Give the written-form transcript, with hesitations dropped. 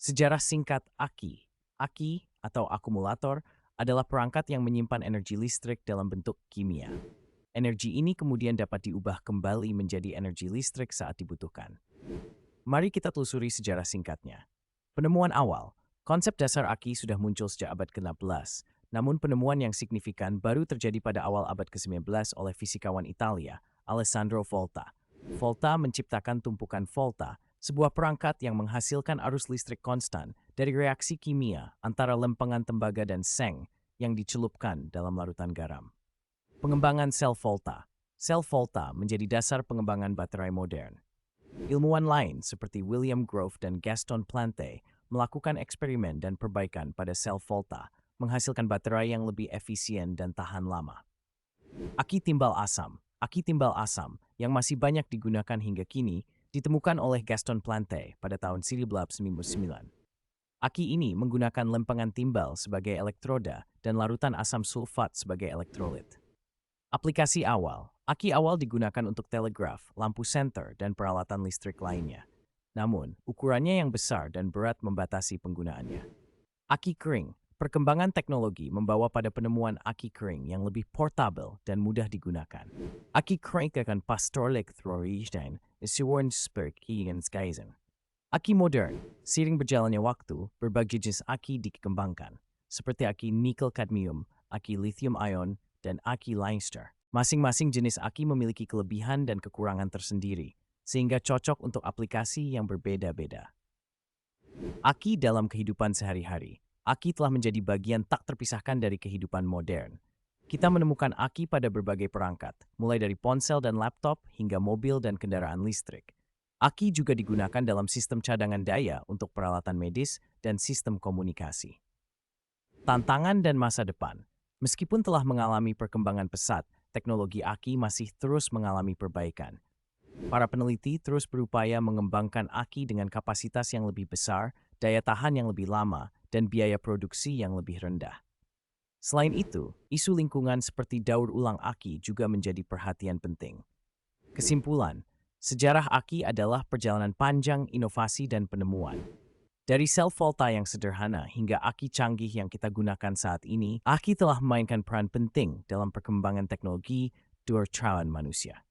Sejarah singkat aki. Aki atau akumulator adalah perangkat yang menyimpan energi listrik dalam bentuk kimia. Energi ini kemudian dapat diubah kembali menjadi energi listrik saat dibutuhkan. Mari kita telusuri sejarah singkatnya. Penemuan awal. Konsep dasar aki sudah muncul sejak abad ke-16, namun penemuan yang signifikan baru terjadi pada awal abad ke-19 oleh fisikawan Italia, Alessandro Volta. Volta menciptakan tumpukan volta, sebuah perangkat yang menghasilkan arus listrik konstan dari reaksi kimia antara lempengan tembaga dan seng yang dicelupkan dalam larutan garam. Pengembangan sel volta. Sel volta menjadi dasar pengembangan baterai modern. Ilmuwan lain seperti William Grove dan Gaston Plante melakukan eksperimen dan perbaikan pada sel volta, menghasilkan baterai yang lebih efisien dan tahan lama. Aki timbal asam. Aki timbal asam yang masih banyak digunakan hingga kini ditemukan oleh Gaston Plante pada tahun 1999. Aki ini menggunakan lempengan timbal sebagai elektroda dan larutan asam sulfat sebagai elektrolit. Aplikasi awal. Aki awal digunakan untuk telegraf, lampu senter, dan peralatan listrik lainnya. Namun, ukurannya yang besar dan berat membatasi penggunaannya. Aki kering. Perkembangan teknologi membawa pada penemuan aki kering yang lebih portable dan mudah digunakan. Aki kering akan pastorlik throrijden, Skizen. Aki modern. Seiring berjalannya waktu, berbagai jenis aki dikembangkan, seperti aki nikel kadmium, aki lithium ion, dan aki Leinster. Masing-masing jenis aki memiliki kelebihan dan kekurangan tersendiri, sehingga cocok untuk aplikasi yang berbeda-beda. Aki dalam kehidupan sehari-hari. Aki telah menjadi bagian tak terpisahkan dari kehidupan modern. Kita menemukan aki pada berbagai perangkat, mulai dari ponsel dan laptop hingga mobil dan kendaraan listrik. Aki juga digunakan dalam sistem cadangan daya untuk peralatan medis dan sistem komunikasi. Tantangan dan masa depan. Meskipun telah mengalami perkembangan pesat, teknologi aki masih terus mengalami perbaikan. Para peneliti terus berupaya mengembangkan aki dengan kapasitas yang lebih besar, daya tahan yang lebih lama, dan biaya produksi yang lebih rendah. Selain itu, isu lingkungan seperti daur ulang aki juga menjadi perhatian penting. Kesimpulan, sejarah aki adalah perjalanan panjang inovasi dan penemuan. Dari sel volta yang sederhana hingga aki canggih yang kita gunakan saat ini, aki telah memainkan peran penting dalam perkembangan teknologi durcawan manusia.